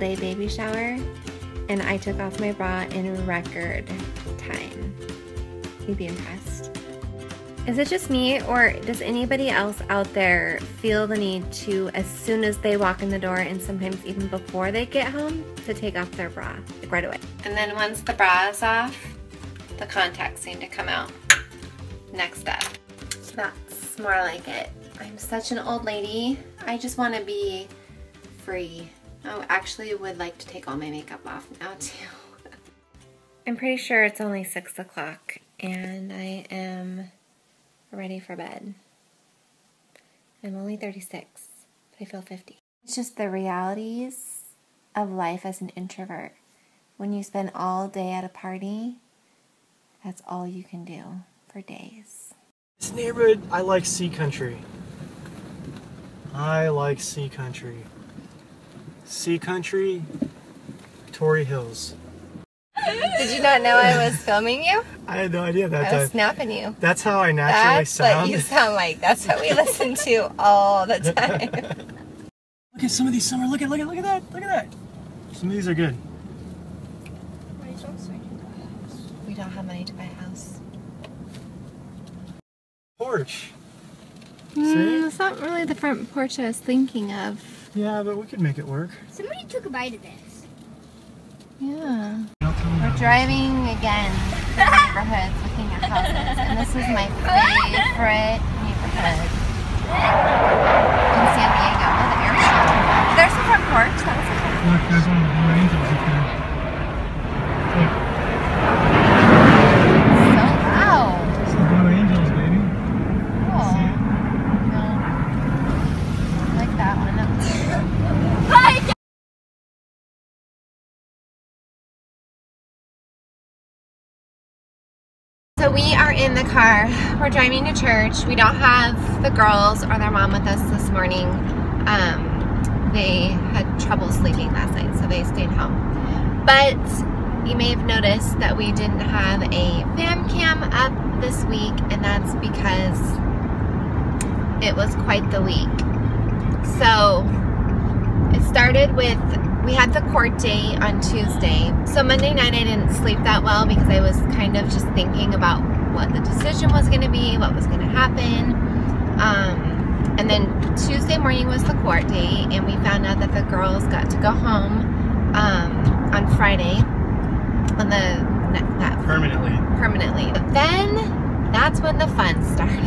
all-day baby shower, and I took off my bra in record time. You'd be impressed. Is it just me, or does anybody else out there feel the need to, as soon as they walk in the door, and sometimes even before they get home, to take off their bra, like right away? And then once the bra is off, the contacts seem to come out. Next up. That's more like it. I'm such an old lady. I just want to be free. I actually would like to take all my makeup off now too. I'm pretty sure it's only 6 o'clock and I am ready for bed. I'm only 36, but I feel 50. It's just the realities of life as an introvert. When you spend all day at a party, that's all you can do for days. This neighborhood, I like sea country. I like sea country. Sea country, Torrey Hills. Did you not know I was filming you? I had no idea that I was snapping you. That's how I naturally sound. That's what you sound like. That's what we listen to all the time. Look at some of these summer. Look at that. Look at that. Some of these are good. We don't have money to buy a house. Porch. It's not really the front porch I was thinking of. Yeah, but we could make it work. Somebody took a bite of this. Yeah. We're driving again through neighborhoods looking at houses, and this is my favorite neighborhood in San Diego, the air show. There's the front porch. That was okay. Look, there's one of the Blue Angels up there. Look. So loud. It's the Blue Angels, baby. Cool. See it? No. I like that one. So we are in the car. We're driving to church. We don't have the girls or their mom with us this morning. They had trouble sleeping last night, so they stayed home. But you may have noticed that we didn't have a fam cam up this week, and that's because it was quite the week. So it started with, we had the court date on Tuesday. So Monday night I didn't sleep that well because I was kind of just thinking about what the decision was going to be, what was going to happen. And then Tuesday morning was the court date, and we found out that the girls got to go home on Friday. On that permanently. But then that's when the fun started.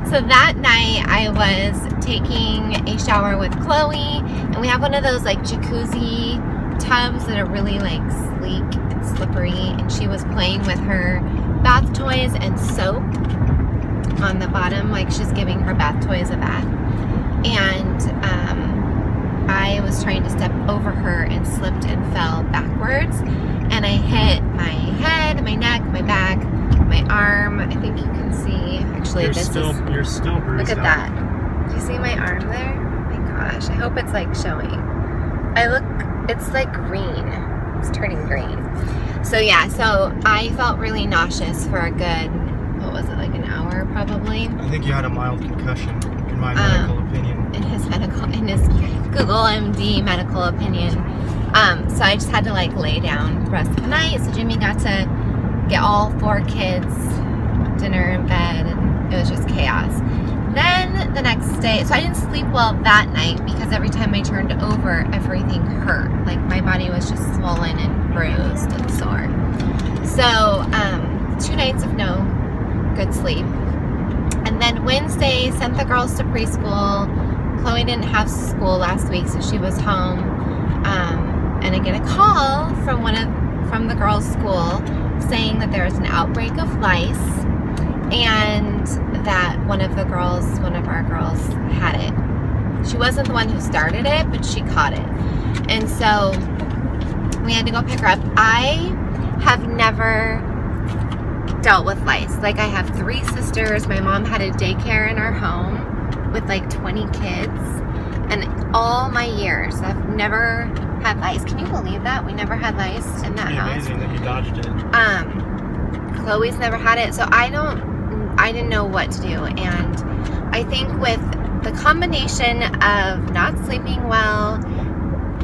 So that night I was taking a shower with Chloe, and we have one of those like jacuzzi tubs that are really like sleek and slippery, and she was playing with her bath toys and soap on the bottom, like she's giving her bath toys a bath. And I was trying to step over her and slipped and fell backwards, and I hit my head, my neck, my back, my arm. I think you can see. Actually, you're still bruised. Look at that. Do you see my arm there? Oh my gosh, I hope it's like showing. It's like green. It's turning green. So yeah, so I felt really nauseous for a good, what was it, like an hour probably? I think you had a mild concussion, in my medical opinion. In his Google MD medical opinion. So I just had to like lay down the rest of the night. So Jimmy got to get all 4 kids dinner in bed, and it was just chaos. Then the next day, so I didn't sleep well that night because every time I turned over, everything hurt. Like my body was just swollen and bruised and sore. So 2 nights of no good sleep. And then Wednesday, sent the girls to preschool. Chloe didn't have school last week, so she was home. And I get a call from the girls' school saying that there was an outbreak of lice, and that one of our girls had it. She wasn't the one who started it, but she caught it. And so we had to go pick her up. I have never dealt with lice. Like, I have 3 sisters. My mom had a daycare in our home with like 20 kids, and all my years I've never had lice. Can you believe that? We never had lice in that house. Amazing that you dodged it. Chloe's never had it, so I didn't know what to do. And I think with the combination of not sleeping well,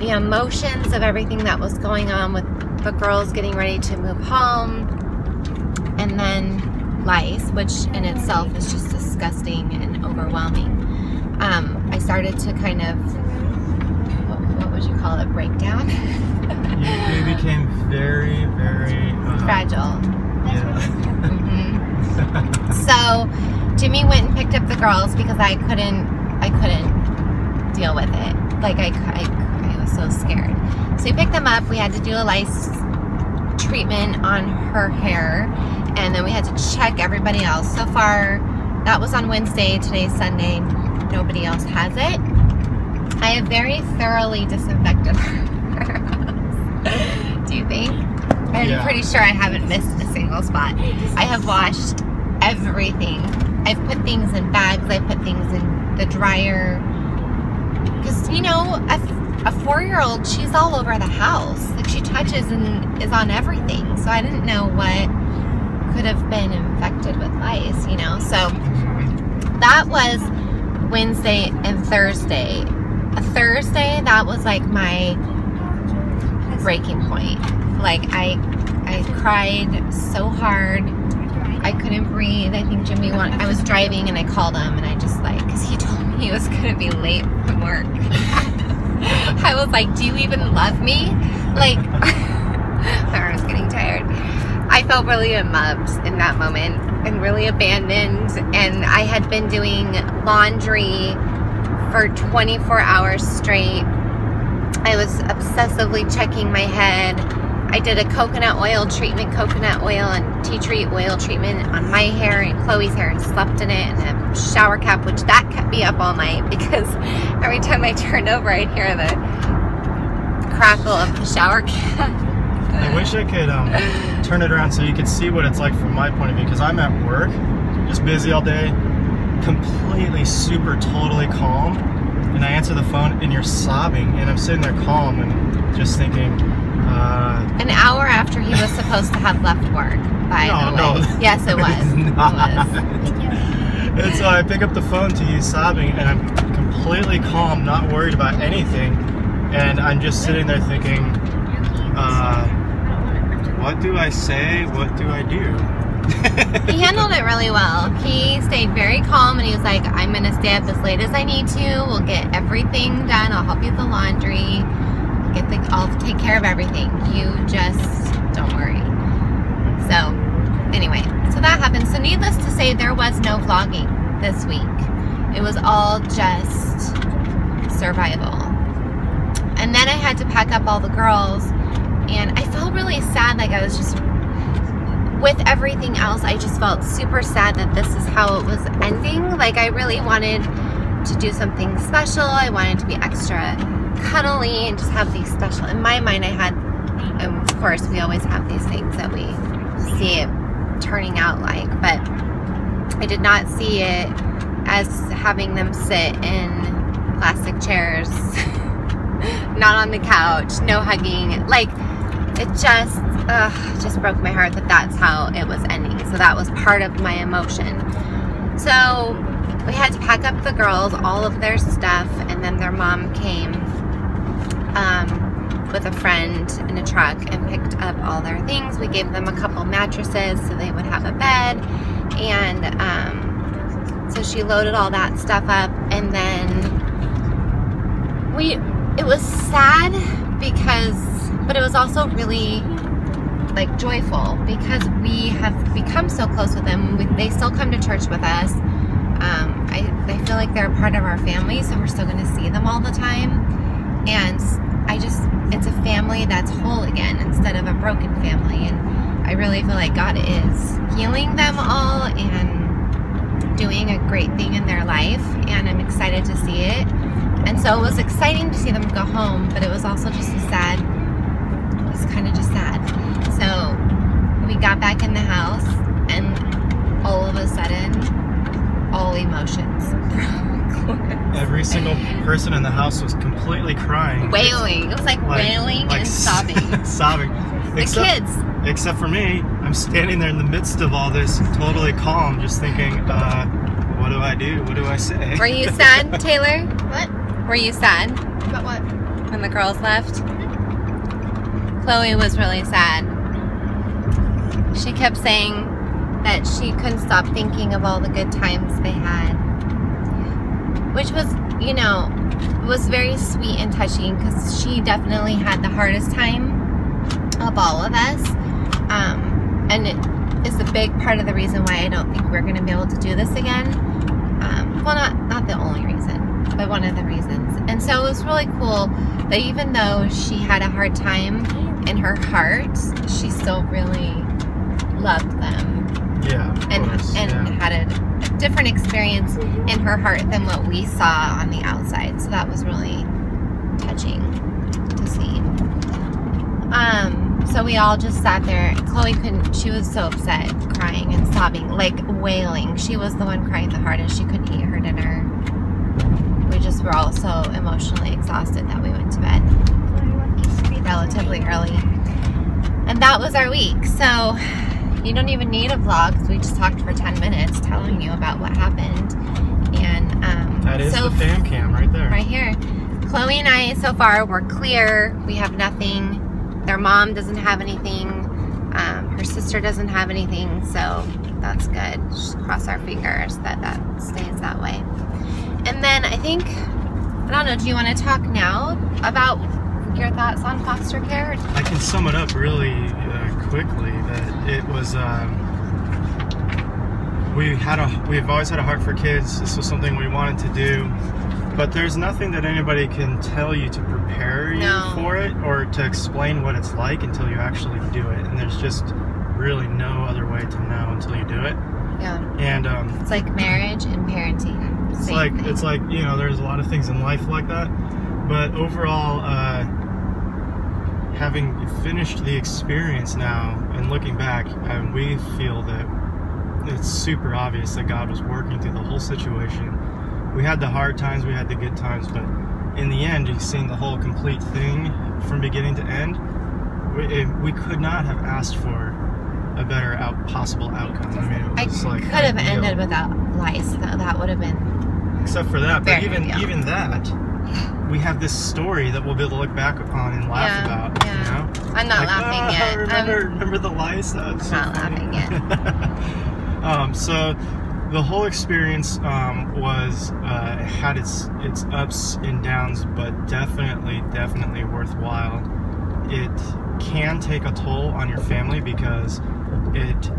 the emotions of everything that was going on with the girls getting ready to move home, and then lice, which in itself is just disgusting and overwhelming. I started to kind of, what would you call it, break down? You became very, very fragile. Yeah. So Jimmy went and picked up the girls because I couldn't deal with it. Like I was so scared. So he picked them up. We had to do a lice treatment on her hair, and then we had to check everybody else. So far, that was on Wednesday. Today's Sunday. Nobody else has it. I have very thoroughly disinfected her house. Do you think? I'm pretty sure I haven't missed a single spot. I have washed everything. I've put things in bags. I put things in the dryer. Because, you know, a 4-year-old, she's all over the house. Like, she touches and is on everything. So I didn't know what could have been infected with lice, you know. So that was Wednesday and Thursday. Thursday, that was like my breaking point. Like, I cried so hard. I couldn't breathe. I think Jimmy I was driving and I called him, and I just like, because he told me he was going to be late from work. I was like, do you even love me? Like, my arm was getting tired. I felt really unloved in that moment and really abandoned, and I had been doing laundry for 24 hours straight. I was obsessively checking my head. I did a coconut oil treatment, coconut oil and tea tree oil treatment on my hair and Chloe's hair, and slept in it, and a shower cap, which that kept me up all night because every time I turned over I'd hear the crackle of the shower cap. I wish I could turn it around so you could see what it's like from my point of view, because I'm at work, just busy all day, completely super totally calm, and I answer the phone and you're sobbing, and I'm sitting there calm and just thinking, an hour after he was supposed to have left work, by the way. No. Yes, it was. It was. And so I pick up the phone to you sobbing, and I'm completely calm, not worried about anything, and I'm just sitting there thinking, what do I say? What do I do? He handled it really well. He stayed very calm, and he was like, I'm going to stay up as late as I need to. We'll get everything done. I'll help you with the laundry. I'll take care of everything. You just don't worry. So, anyway, so that happened. So needless to say, there was no vlogging this week. It was all just survival. And then I had to pack up all the girls, and I felt really sad. Like, I was just, with everything else, I just felt super sad that this is how it was ending. Like, I really wanted to do something special. I wanted to be extra cuddly and just have these special, in my mind I had, and of course we always have these things that we see it turning out like, but I did not see it as having them sit in plastic chairs, not on the couch, no hugging. Like, it just broke my heart that that's how it was ending. So that was part of my emotion. So we had to pack up the girls, all of their stuff, and then their mom came with a friend in a truck and picked up all their things. We gave them a couple mattresses so they would have a bed, and so she loaded all that stuff up, and then it was sad but it was also really like joyful because we have become so close with them. They still come to church with us. I feel like they're a part of our family, so we're still going to see them all the time. And it's a family that's whole again instead of a broken family. And I really feel like God is healing them all and doing a great thing in their life. And I'm excited to see it. And so it was exciting to see them go home, but it was also just it was kind of just sad. So we got back in the house, and all of a sudden, all emotions. Every single person in the house was completely crying. Wailing. It was like wailing and sobbing. Sobbing. The kids. Except for me, I'm standing there in the midst of all this, totally calm, just thinking, what do I do? What do I say? Were you sad, Taylor? What? Were you sad? About what? when the girls left. Chloe was really sad. She kept saying that she couldn't stop thinking of all the good times they had, which was, you know, was very sweet and touching, because she definitely had the hardest time of all of us, and it is a big part of the reason why I don't think we're going to be able to do this again. Well, not the only reason, but one of the reasons. And so it was really cool that even though she had a hard time in her heart, she still really loved them. Yeah, and had a different experience in her heart than what we saw on the outside. So that was really touching to see. So we all just sat there. Chloe couldn't, she was so upset, crying and sobbing, like wailing. She was the one crying the hardest. She couldn't eat her dinner. We just were all so emotionally exhausted that we went to bed relatively early. And that was our week. So you don't even need a vlog, because we just talked for 10 minutes telling you about what happened. And that is so the fam cam right there. Right here. Chloe and I, so far, we're clear. We have nothing. Their mom doesn't have anything. Her sister doesn't have anything, so that's good. Just cross our fingers that that stays that way. And then I think, I don't know, do you want to talk now about your thoughts on foster care? I can sum it up really quickly, that it was, we've always had a heart for kids. This was something we wanted to do, but there's nothing that anybody can tell you to prepare you for it, or to explain what it's like until you actually do it. And there's just really no other way to know until you do it. Yeah. And it's like marriage and parenting. It's like, you know, there's a lot of things in life like that, but overall, having finished the experience now and looking back, we feel that it's super obvious that God was working through the whole situation. We had the hard times, we had the good times, but in the end, you've seen the whole complete thing from beginning to end. We could not have asked for a better possible outcome. I mean, it was like could have ended without lice, though. That would have been. Except for that, but even that, we have this story that we'll be able to look back upon and laugh about. Yeah. You know? I'm not like, laughing yet. Remember the lice? That was so not funny. laughing yet. So the whole experience had its ups and downs, but definitely worthwhile. It can take a toll on your family because it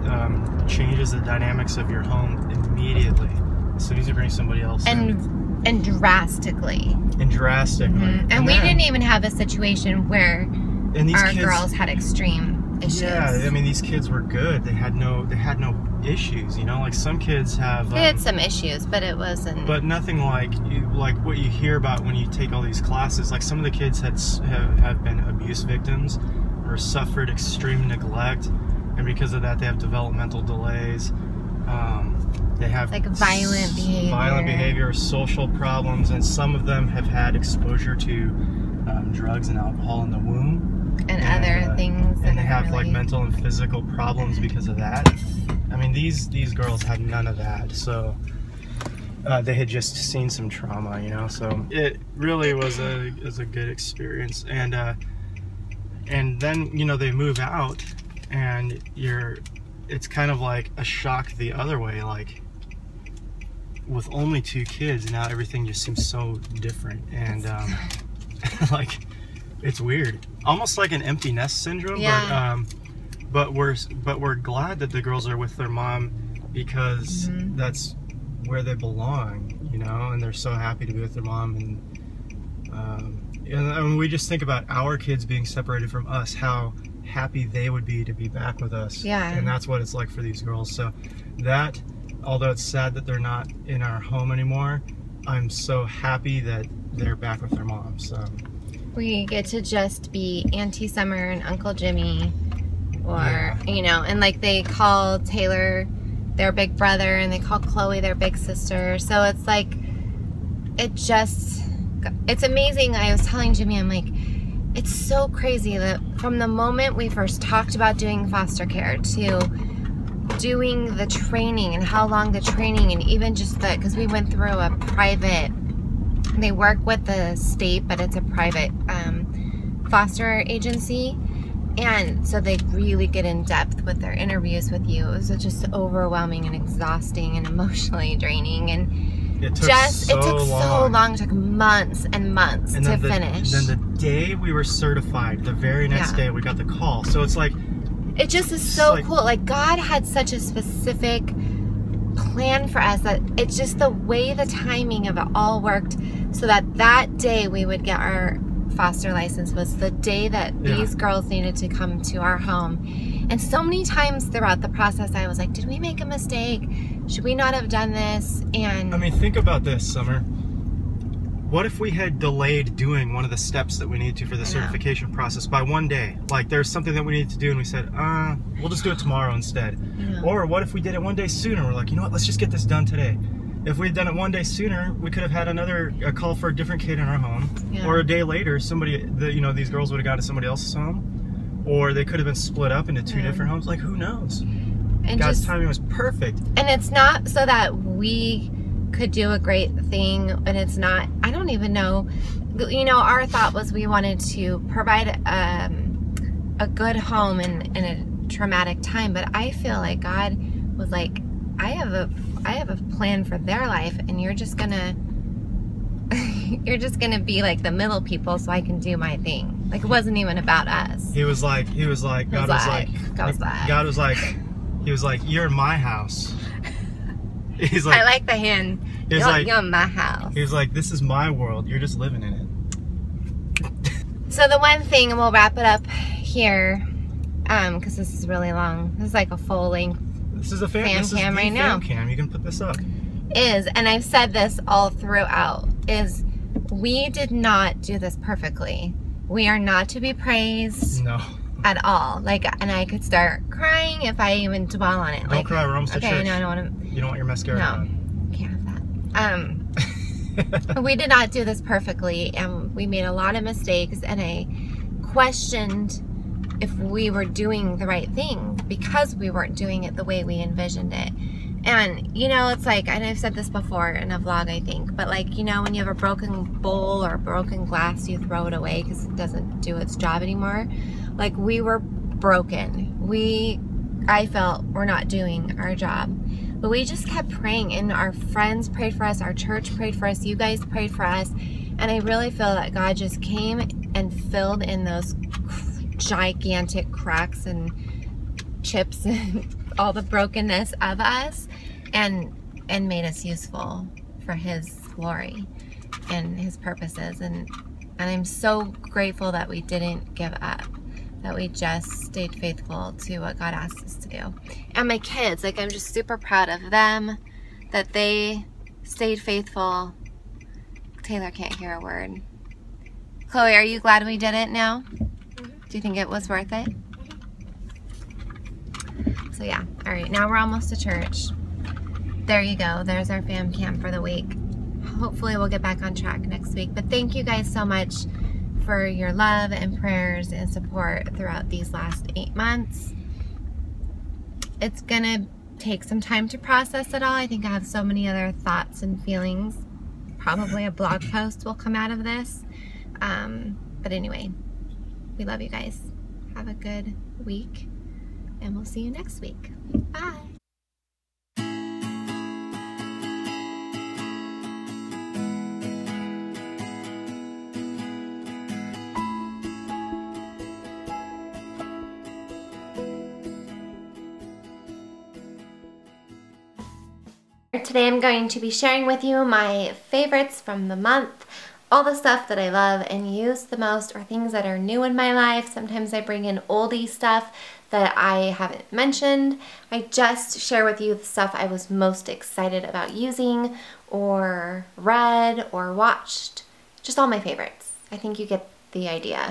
changes the dynamics of your home immediately as soon as you bring somebody else in. And drastically. Mm-hmm. And we didn't even have a situation where our kids, girls had extreme issues. Yeah, I mean, these kids were good. They had no issues, you know. Like some kids have. They had some issues, but it wasn't. But nothing like what you hear about when you take all these classes. Like some of the kids have been abuse victims or suffered extreme neglect, and because of that, they have developmental delays. They have like violent behavior, social problems, and some of them have had exposure to drugs and alcohol in the womb. And other things. And they have like mental and physical problems because of that. I mean, these girls had none of that, so they had just seen some trauma, you know. So it really was a good experience. And then, you know, they move out, and it's kind of like a shock the other way, like with only 2 kids now everything just seems so different, and like it's weird, almost like an empty nest syndrome. Yeah. But we're glad that the girls are with their mom, because that's where they belong, you know, and they're so happy to be with their mom. And we just think about our kids being separated from us, how happy they would be to be back with us. Yeah. And that's what it's like for these girls. So that, although it's sad that they're not in our home anymore, I'm so happy that they're back with their mom. So we get to just be Auntie Summer and Uncle Jimmy, or you know, and like they call Taylor their big brother, and they call Chloe their big sister. So it's like, it's amazing. I was telling Jimmy, I'm like, it's so crazy that from the moment we first talked about doing foster care to doing the training, and how long the training, and even just because we went through a private They work with the state, but it's a private foster agency. And so they really get in depth with their interviews with you. It was just overwhelming and exhausting and emotionally draining. And it took so long. It took months and months to finish. Then the day we were certified, the very next day we got the call. So it's like, it just is so cool. Like, God had such a specific plan for us that it's just the way the timing of it all worked, so that that day we would get our foster license was the day that these girls needed to come to our home. And so many times throughout the process I was like, did we make a mistake? Should we not have done this? And I mean, think about this, Summer. What if we had delayed doing one of the steps that we need to for the certification process by one day? Like, there's something that we need to do and we said, we'll just do it tomorrow instead. Or what if we did it one day sooner? We're like, you know what, let's just get this done today. If we had done it one day sooner, we could have had a call for a different kid in our home. Or a day later, these girls would have gone to somebody else's home. Or they could have been split up into two different homes. Like, who knows? And God's timing was perfect. And it's not so that we could do a great thing, and it's not, I don't even know, our thought was we wanted to provide a good home in a traumatic time, but I feel like God was like, I have a plan for their life, and you're just gonna be like the middle people so I can do my thing. Like, it wasn't even about us. God was like, he was like, you're in my house. He's like, I like the hand. You're in my house. He's like, this is my world. You're just living in it. So the one thing, and we'll wrap it up here, because this is really long. This is like a full length. This is a fan cam right now. Cam. You can put this up. And I've said this all throughout, is we did not do this perfectly. We are not to be praised. No. At all. Like, and I could start crying if I even dwell on it. Don't cry, we're almost to church. No, I don't want to. You don't want your mascara on. No, can't have that. We did not do this perfectly, and we made a lot of mistakes, and I questioned if we were doing the right thing because we weren't doing it the way we envisioned it. And, it's like, and I've said this before in a vlog, I think, but like, when you have a broken bowl or a broken glass, you throw it away because it doesn't do its job anymore. Like, we were broken. I felt we're not doing our job. But we just kept praying, and our friends prayed for us, our church prayed for us, you guys prayed for us, and I really feel that God just came and filled in those gigantic cracks and chips and all the brokenness of us, and made us useful for His glory and His purposes. And I'm so grateful that we didn't give up, that we just stayed faithful to what God asked us to do. And my kids, like, I'm just super proud of them, that they stayed faithful. Taylor can't hear a word. Chloe, are you glad we did it now? Do you think it was worth it? So yeah, all right, now we're almost to church. There you go, there's our fam cam for the week. Hopefully we'll get back on track next week. But thank you guys so much for your love and prayers and support throughout these last 8 months. It's gonna take some time to process it all. I think I have so many other thoughts and feelings. Probably a blog post will come out of this. But anyway, we love you guys. Have a good week, and we'll see you next week. Bye. Today I'm going to be sharing with you my favorites from the month, all the stuff that I love and use the most, or things that are new in my life. Sometimes I bring in oldie stuff that I haven't mentioned. I just share with you the stuff I was most excited about using, or read, or watched. Just all my favorites. I think you get the idea.